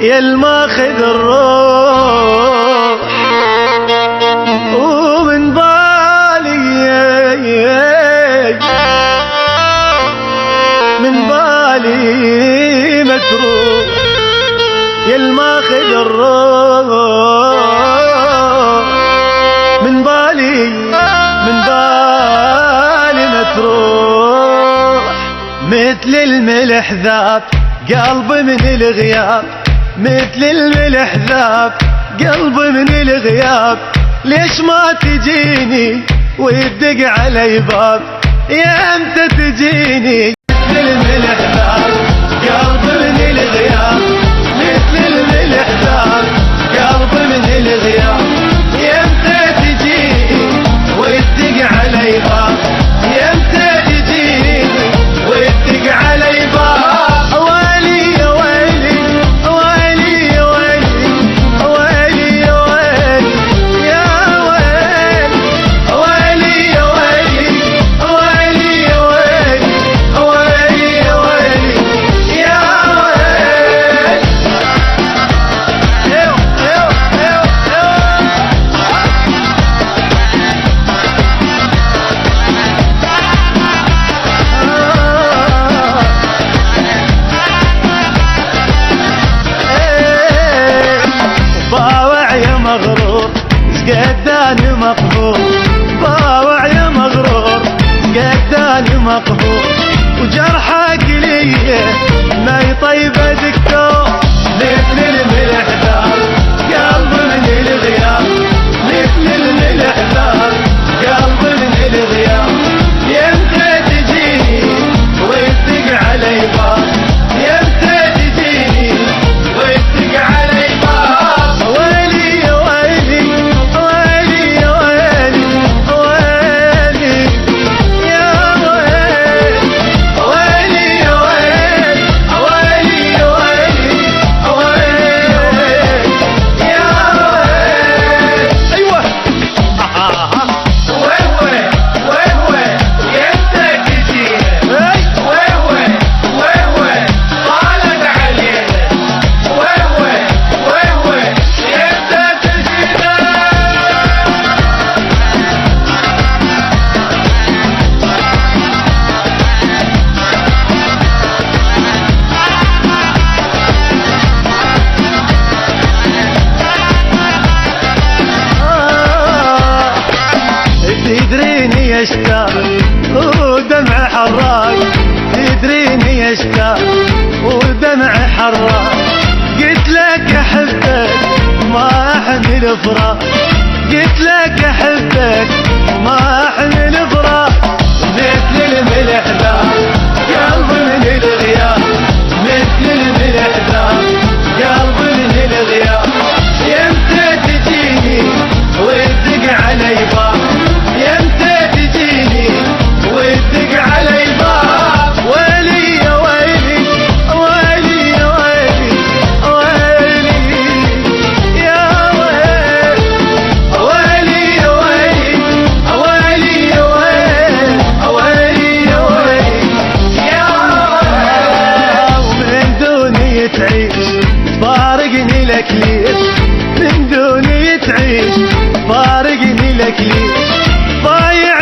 يا الماخذ الروح ومن بالي من بالي متروح، يا الماخذ الروح من بالي متروح. مثل الملح ذاب قلبي من الغياب، مثل الملح ذاب قلبي من الغياب. ليش ما تجيني ويدق علي باب، يا امتى تجيني؟ مثل الملح ذاب قلبي من الغياب، مثل الملح ذاب قلبي من الغياب. يا امتى تجيني ويدق علي باب، يا امتى تجيني ويدق علي باب. قداني مقهور، باوع يا مغرور قداني مقهور. وجرحك لي ما يطيب دكتور. مثل الملح ذاب قلبي من الغياب، مثل الملح ذاب قلبي من الغياب. يمتى تجيني ويدق علي باب، يمتى تجيني ويدق علي باب. ويلي يا ويلي تدريني اشتاق ودمع حراق، تدريني اشتاق ودمع حراق. قلت لك احبك ما احمل فراق، قلت لك احبك ما احمل فراق. مثل الملح ذاب قلبي من الغياب، مثل الملح ذاب قلبي من الغياب. يمتى تجيني ويدق علي باب، يمتى تجيني ويدق علي باب. ويلي يا ويلي ويلي يا ويلي ويلي يا ويلي، ويلي يا ويلي ويلي يا ويلي ويلي يا ويلي يا ويلي. ومن دوني تعيش فارقني لك ليش، من دوني تعيش فارقني لك ليش. ضايع